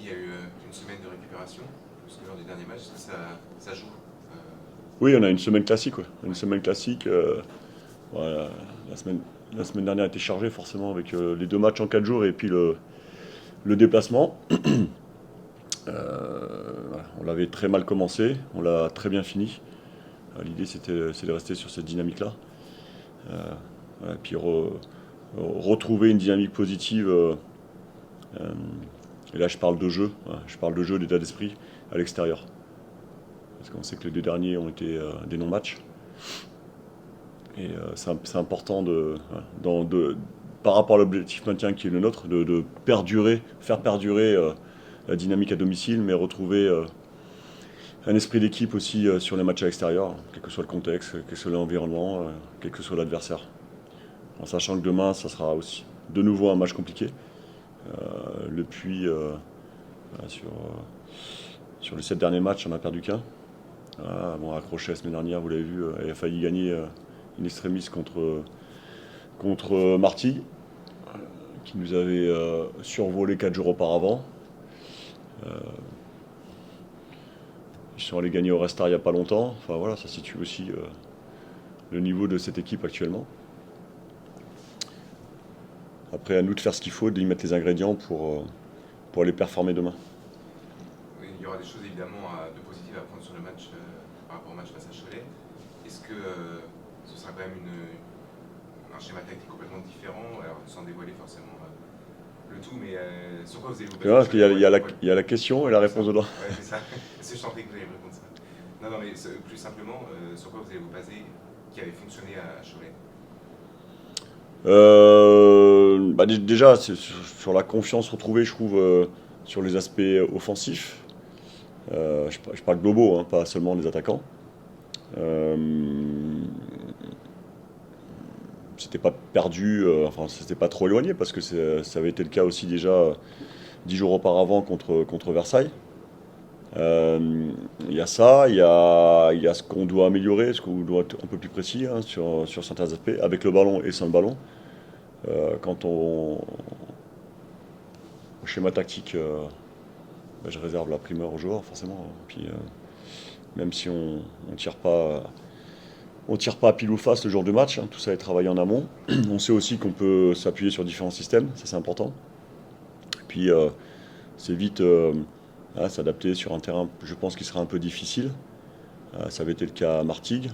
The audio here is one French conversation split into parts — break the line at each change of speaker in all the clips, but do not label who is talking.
il y a eu une semaine de récupération, parce que lors du dernier match, est-ce que ça joue
Oui, on a une semaine classique. Ouais. Une semaine classique. Voilà, la semaine, la semaine dernière a été chargée forcément avec les 2 matchs en 4 jours et puis le déplacement. Voilà, on l'avait très mal commencé, on l'a très bien fini. L'idée c'est de rester sur cette dynamique-là. Voilà, et puis retrouver une dynamique positive. Euh, et là je parle de jeu, hein, je parle de jeu, d'état d'esprit à l'extérieur. Parce qu'on sait que les 2 derniers ont été des non-matchs. Et c'est important par rapport à l'objectif maintien qui est le nôtre, de perdurer, faire perdurer la dynamique à domicile, mais retrouver un esprit d'équipe aussi sur les matchs à l'extérieur, quel que soit le contexte, quel que soit l'environnement, quel que soit l'adversaire. En sachant que demain, ça sera aussi de nouveau un match compliqué. Le Puy, voilà, sur les 7 derniers matchs, on n'a perdu qu'un. Ah, bon, accroché la semaine dernière, vous l'avez vu, il a failli gagner in extremis contre Martigues, qui nous avait survolé 4 jours auparavant. Ils sont allés gagner au Restart il n'y a pas longtemps. Enfin voilà, ça situe aussi le niveau de cette équipe actuellement. Après, à nous de faire ce qu'il faut, d'y mettre les ingrédients pour aller performer demain.
Oui, il y aura des choses évidemment de positives à prendre sur le match par rapport au match face à Cholet. Est-ce que ce sera quand même un schéma tactique complètement différent, alors sans dévoiler forcément le tout, mais sur quoi vous allez vous
Tu
baser
vois, parce
sur
qu'il
les
y a la question et la
c'est ça.
réponse dedans.
Ouais, c'est ça. C'est je t'en prie que vous allez me répondre ça. Non, non, mais plus simplement, sur quoi vous allez vous baser qui avait fonctionné à Cholet.
Bah, déjà, c'est sur la confiance retrouvée, je trouve, sur les aspects offensifs. Je parle globaux, hein, pas seulement des attaquants. Euh, C'était pas perdu, enfin, c'était pas trop éloigné parce que ça avait été le cas aussi déjà 10 jours auparavant contre Versailles. Il y a ça, il y a ce qu'on doit améliorer, ce qu'on doit être un peu plus précis hein, sur certains aspects, avec le ballon et sans le ballon. Quand au schéma tactique, bah, je réserve la primeur aux joueurs, forcément. Puis, même si on tire pas à pile ou face le jour du match, hein, tout ça est travaillé en amont. On sait aussi qu'on peut s'appuyer sur différents systèmes, ça c'est important. Puis, c'est vite s'adapter sur un terrain, je pense, qui sera un peu difficile. Ça avait été le cas à Martigues.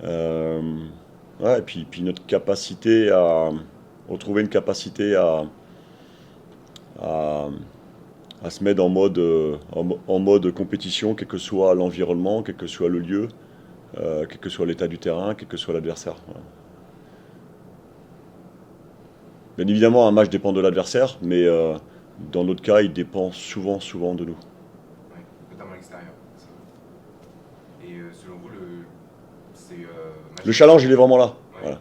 Euh, ouais, et puis notre capacité à retrouver une capacité à, à se mettre en mode compétition, quel que soit l'environnement, quel que soit le lieu, quel que soit l'état du terrain, quel que soit l'adversaire. Voilà. Bien évidemment, un match dépend de l'adversaire, mais dans notre cas, il dépend souvent de nous.
Ouais, notamment à l'extérieur. Et selon vous, c'est
Le challenge, il est
majoritairement,
vraiment là.
ouais,
Voilà.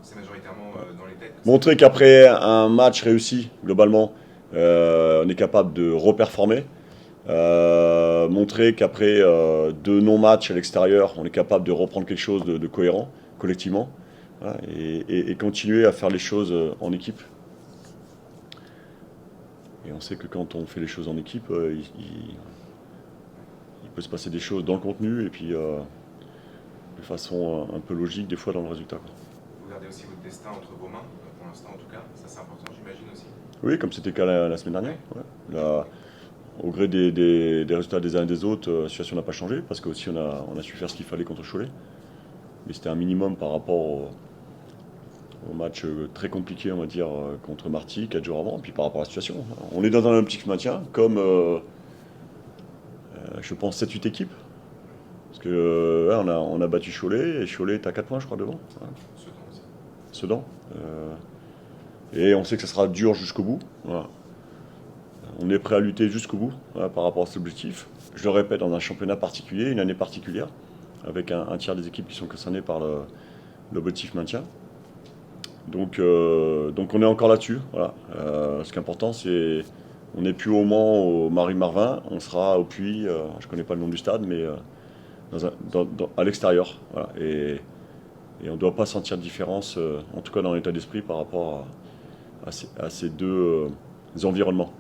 c'est majoritairement dans les têtes que ça se
Montrer
joue.
qu'après un match réussi, globalement, on est capable de reperformer. Montrer qu'après 2 non-matchs à l'extérieur, on est capable de reprendre quelque chose de cohérent, collectivement, voilà, et continuer à faire les choses en équipe. Et on sait que quand on fait les choses en équipe, il peut se passer des choses dans le contenu et puis de façon un peu logique, des fois dans le résultat, quoi.
Vous gardez aussi votre destin entre vos mains, pour l'instant en tout cas. Ça c'est important, j'imagine aussi.
Oui, comme c'était le cas la semaine dernière.
Ouais.
Ouais. Au gré des résultats des uns et des autres, la situation n'a pas changé parce qu'aussi on a su faire ce qu'il fallait contre Cholet. Mais c'était un minimum par rapport au match très compliqué, on va dire, contre Marty, 4 jours avant, et puis par rapport à la situation. On est dans un optique maintien, comme je pense 7-8 équipes. Parce que ouais, on a battu Cholet, et Cholet est à 4 points, je crois, devant. Ouais.
Sedan aussi.
Sedan. Et on sait que ça sera dur jusqu'au bout. Voilà. On est prêt à lutter jusqu'au bout voilà, par rapport à cet objectif. Je le répète, dans un championnat particulier, une année particulière, avec un tiers des équipes qui sont concernées par l'objectif maintien. Donc on est encore là-dessus. Voilà. Ce qui est important, c'est on n'est plus au Mans, au Marie-Marvin, on sera au Puy, je ne connais pas le nom du stade, mais à l'extérieur. Voilà. Et on ne doit pas sentir de différence, en tout cas dans l'état d'esprit, par rapport à ces deux environnements.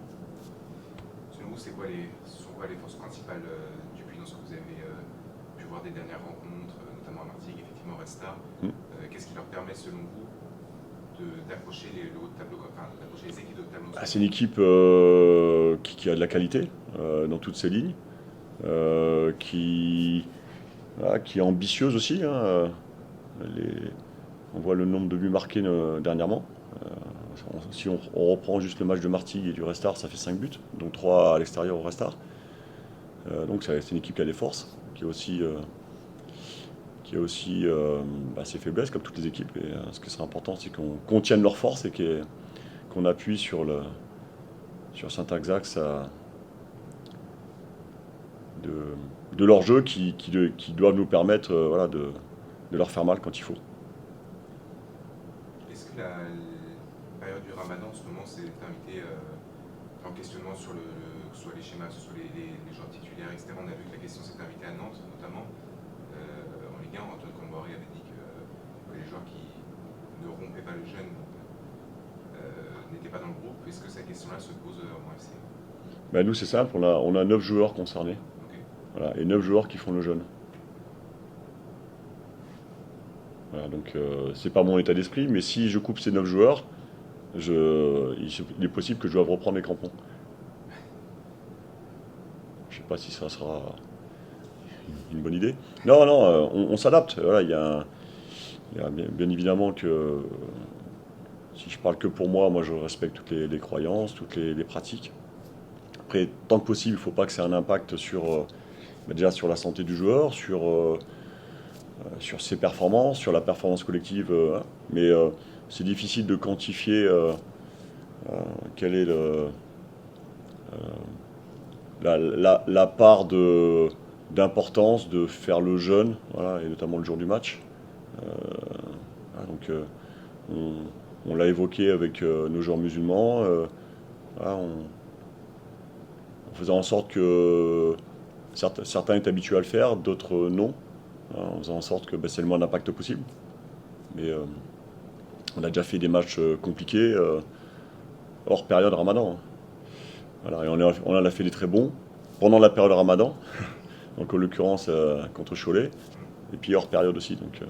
ce sont quoi les forces principales du Puy dans ce que vous avez pu voir des dernières rencontres, notamment à Martigues, effectivement Red Star. Qu'est-ce qui leur permet, selon vous, d'accrocher le haut de tableau, enfin d'accrocher les équipes de haut de tableau?
C'est une équipe qui a de la qualité dans toutes ses lignes, qui est ambitieuse aussi. Hein. On voit le nombre de buts marqués dernièrement. Si on reprend juste le match de Martigues et du Red Star, ça fait 5 buts, donc 3 à l'extérieur au Red Star. Donc c'est une équipe qui a des forces, qui a aussi ses faiblesses, comme toutes les équipes. Et ce qui serait important, c'est qu'on contienne leurs forces et qu'on appuie sur certains axes de leur jeu qui doivent nous permettre de leur faire mal quand il faut.
Est-ce que la période du Ramadan en ce moment s'est invitée en questionnement sur que ce soit les schémas, que ce soit les joueurs titulaires, etc. On a vu que la question s'est invitée à Nantes notamment. En Ligue 1, Antoine Comboiré avait dit que les joueurs qui ne rompaient pas le jeûne n'étaient pas dans le groupe. Est-ce que cette question-là se pose en FC?
Nous, c'est simple, on a 9 joueurs concernés.
Okay.
Voilà, et 9 joueurs qui font le jeûne. Voilà, donc c'est pas mon état d'esprit, mais si je coupe ces 9 joueurs, il est possible que je doive reprendre mes crampons. Je sais pas si ça sera une bonne idée. Non, on s'adapte. Voilà, il y a bien évidemment que si je parle que pour moi je respecte toutes les croyances, toutes les pratiques. Après, tant que possible, il ne faut pas que ça ait un impact déjà sur la santé du joueur, sur ses performances, sur la performance collective. Mais c'est difficile de quantifier quelle est la part d'importance de faire le jeûne, voilà, et notamment le jour du match. Donc on l'a évoqué avec nos joueurs musulmans, en faisant en sorte que certains est habitués à le faire, d'autres non, en faisant en sorte que c'est le moins d'impact possible. Mais on a déjà fait des matchs compliqués hors période Ramadan. Voilà, et on en a fait des très bons pendant la période Ramadan, donc en l'occurrence contre Cholet, et puis hors période aussi. Donc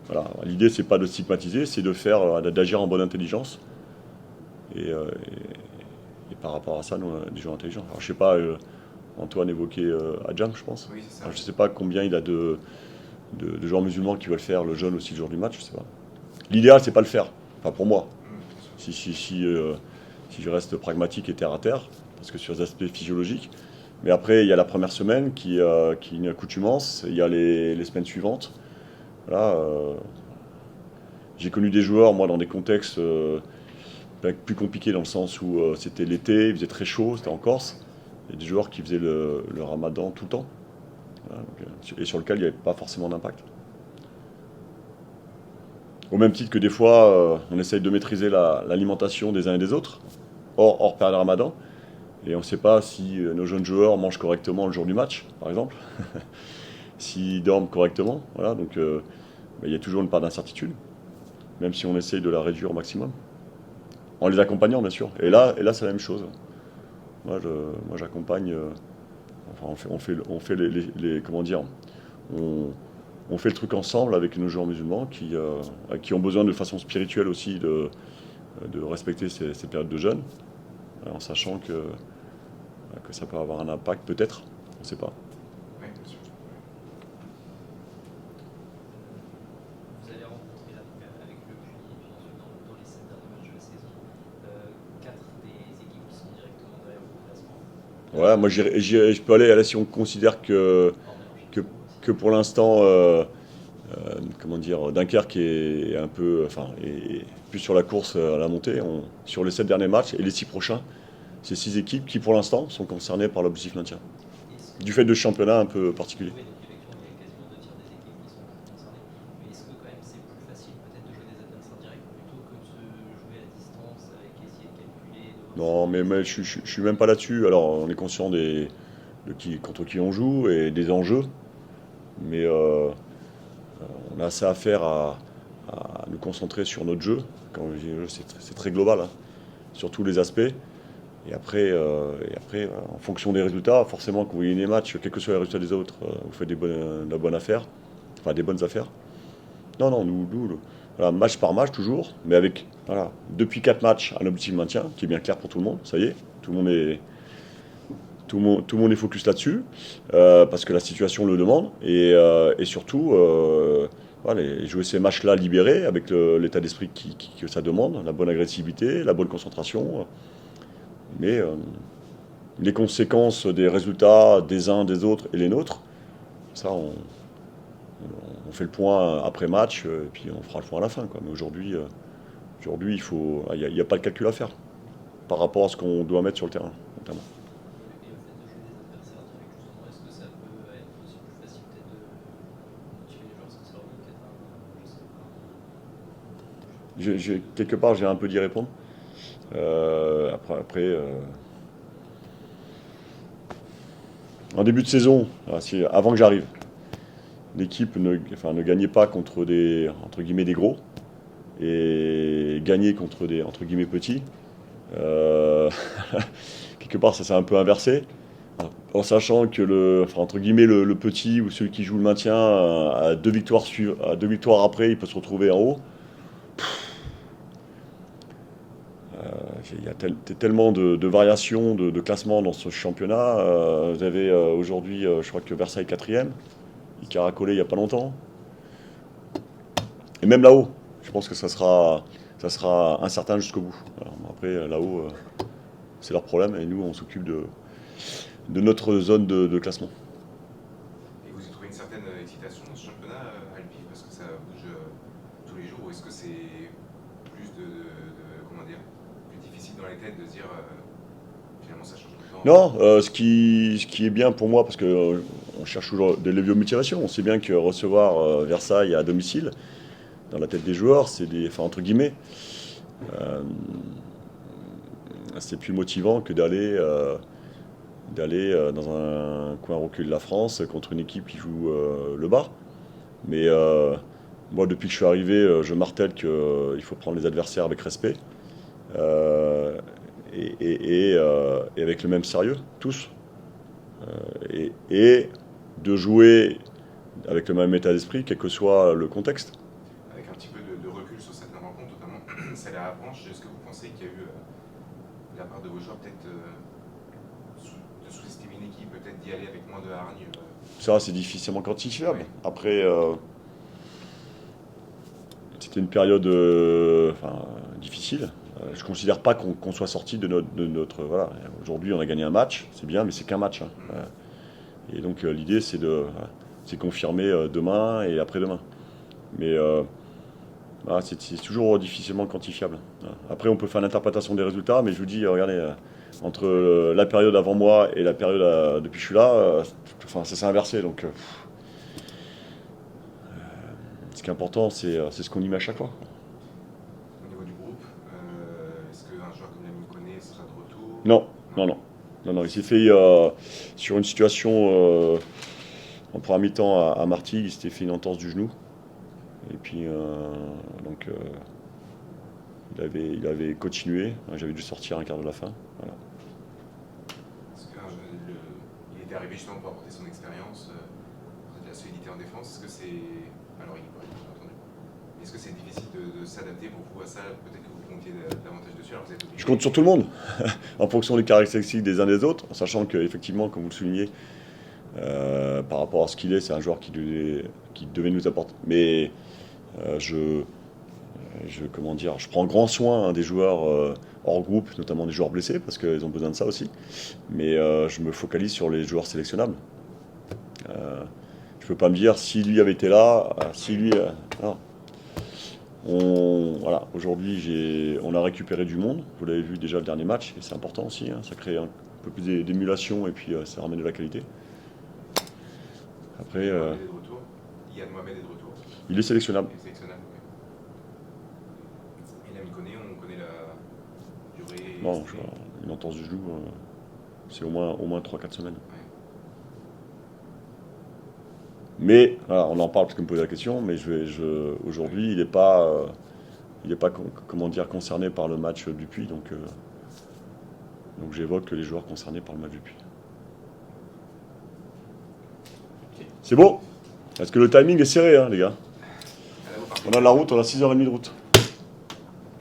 voilà, l'idée c'est pas de stigmatiser, c'est d'agir en bonne intelligence. Et par rapport à ça, nous on a des joueurs intelligents. Alors je sais pas, Antoine évoquait Adjam, je pense.
Oui, c'est ça.
Alors, je sais pas combien il a de joueurs musulmans qui veulent faire le jeûne aussi le jour du match, je sais pas. L'idéal c'est pas le faire, enfin pour moi. Si je reste pragmatique et terre à terre, parce que sur les aspects physiologiques. Mais après, il y a la première semaine qui est une accoutumance, il y a les semaines suivantes. Voilà, j'ai connu des joueurs, moi, dans des contextes plus compliqués, dans le sens où c'était l'été, il faisait très chaud, c'était en Corse. Il y a des joueurs qui faisaient le Ramadan tout le temps, voilà, et sur lequel il n'y avait pas forcément d'impact. Au même titre que des fois, on essaye de maîtriser l'alimentation des uns et des autres, hors période Ramadan, et on ne sait pas si nos jeunes joueurs mangent correctement le jour du match, par exemple, s'ils dorment correctement. Voilà, donc il y a toujours une part d'incertitude, même si on essaye de la réduire au maximum, en les accompagnant bien sûr. Et là c'est la même chose. Moi j'accompagne, on fait les comment dire, on fait le truc ensemble avec nos joueurs musulmans qui ont besoin de façon spirituelle aussi de respecter ces périodes de jeûne, en sachant que ça peut avoir un impact peut-être, on ne sait pas.
Oui, bien sûr.
Vous avez rencontré avec le Puy et puis ensuite dans les 7 derniers matchs de la saison 4 des équipes qui sont directement derrière vous au classement.
Ouais, moi je peux aller si on considère que pour l'instant, comment dire, Dunkerque est un peu, est plus sur la course à la montée. Sur les 7 derniers matchs et les 6 prochains, c'est 6 équipes qui pour l'instant sont concernées par l'objectif maintien. Du fait de ce championnat un peu particulier.
Oui, donc effectivement, il y a quasiment 2 tiers des équipes qui sont concernées. Mais est-ce que quand même c'est plus facile peut-être de jouer des adversaires directs plutôt que de se jouer à distance avec essayer de calculer
Non, mais je suis même pas là-dessus. Alors on est conscient contre qui on joue et des enjeux, mais on a assez à faire à nous concentrer sur notre jeu. Quand je dis jeu, c'est très global, hein, sur tous les aspects. voilà, en fonction des résultats, forcément, quand vous gagnez les matchs, quels que soient les résultats des autres, vous faites de la bonne affaire, enfin des bonnes affaires. Non, non, voilà, match par match toujours, mais avec, voilà, depuis 4 matchs, un objectif de maintien qui est bien clair pour tout le monde, ça y est, tout le monde est focus là-dessus, parce que la situation le demande, et surtout, voilà, jouer ces matchs-là libérés, avec l'état d'esprit que ça demande, la bonne agressivité, la bonne concentration, mais les conséquences des résultats des uns, des autres et les nôtres, ça, on fait le point après match, et puis on fera le point à la fin, quoi. Mais aujourd'hui, il n'y a pas de calcul à faire par rapport à ce qu'on doit mettre sur le terrain, notamment.
Et le fait de jouer des adversaires directs, justement, est-ce que ça peut être aussi plus facile peut-être de motiver les joueurs, parce que ça leur donne peut-être je sais pas.
Quelque part, j'ai un peu d'y répondre. Après, en début de saison, avant que j'arrive, l'équipe ne gagnait pas contre des, entre guillemets, des gros, et gagnait contre des, entre guillemets, petits. Quelque part, ça s'est un peu inversé, en sachant que entre guillemets, le petit ou celui qui joue le maintien à 2 victoires après, il peut se retrouver en haut. Il y a tellement de variations de classement dans ce championnat. Vous avez aujourd'hui, je crois que Versailles 4e, il caracolait il n'y a pas longtemps. Et même là-haut, je pense que ça sera incertain jusqu'au bout. Alors, après, là-haut, c'est leur problème, et nous, on s'occupe de notre zone de classement.
Et vous y trouvez une certaine excitation dans ce championnat à Lviv, parce que ça bouge tous les jours, ou est-ce que c'est plus comment dire, plus difficile dans les têtes de se dire finalement ça change tout le temps?
Non, ce qui est bien pour moi, parce que on cherche toujours des leviers de motivation. On sait bien que recevoir Versailles à domicile, dans la tête des joueurs, enfin, entre guillemets, c'est plus motivant que d'aller dans un coin recul de la France contre une équipe qui joue le bas. Mais moi, depuis que je suis arrivé, je martèle qu'il faut prendre les adversaires avec respect, et avec le même sérieux, tous. Et de jouer avec le même état d'esprit, quel que soit le contexte.
Avec un petit peu de recul sur certaines rencontres, notamment celle à Avranches, est-ce que vous pensez qu'il y a eu, de la part de vos joueurs, peut-être de sous-estimer une équipe, peut-être d'y aller avec moins de hargne
Ça, c'est difficilement quantifiable.
Ouais.
Après, c'était une période difficile. Je ne considère pas qu'on soit sorti de notre voilà. Aujourd'hui, on a gagné un match, c'est bien, mais c'est qu'un match, hein. Et donc, l'idée, c'est confirmer demain et après-demain. Mais voilà, c'est toujours difficilement quantifiable. Après, on peut faire l'interprétation des résultats, mais je vous dis, regardez, entre la période avant moi et la période depuis que je suis là, ça s'est inversé. Donc, ce qui est important, c'est ce qu'on y met à chaque fois.
au niveau du groupe? Est-ce qu'un joueur comme Lamine Koné sera de retour?
Non, il s'est fait sur une situation en première mi-temps à Martigues, il s'était fait une entorse du genou. Et puis, donc, il avait continué. J'avais dû sortir un quart de la fin. Voilà.
Il était arrivé justement pour apporter son expérience, de la solidité en défense. Est-ce que c'est. Alors, il est pas entendu. Est-ce que c'est difficile de s'adapter pour vous à ça? Peut-être que vous comptiez davantage dessus. Alors vous êtes obligé.
Je compte sur tout le monde, en fonction des caractéristiques des uns des autres, en sachant qu'effectivement, comme vous le soulignez, par rapport à ce qu'il est, c'est un joueur qui devait nous apporter. Mais je prends grand soin des joueurs hors groupe, notamment des joueurs blessés, parce qu'ils ont besoin de ça aussi. Mais je me focalise sur les joueurs sélectionnables. Je ne peux pas me dire si lui avait été là, si lui. Non. Voilà, aujourd'hui, on a récupéré du monde. Vous l'avez vu déjà le dernier match, et c'est important aussi. Ça crée un peu plus d'émulation, et puis ça ramène de la qualité. Après,
Yann Mohamed est de retour. Yann Mohamed est de retour.
Il est sélectionnable.
Il est sélectionnable, oui. Et Lamine Koné, on connaît la durée.
Non, une entorse du genou, c'est au moins 3-4 semaines.
Ouais.
Mais, voilà, on en parle parce que vous me posez la question, mais aujourd'hui, il n'est pas comment dire, concerné par le match du Puy, donc Donc j'évoque les joueurs concernés par le match du Puy. C'est bon? Parce que le timing est serré, hein, les gars. On a la route, on a 6h30 de route.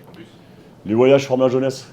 En plus.
Les voyages forment la jeunesse.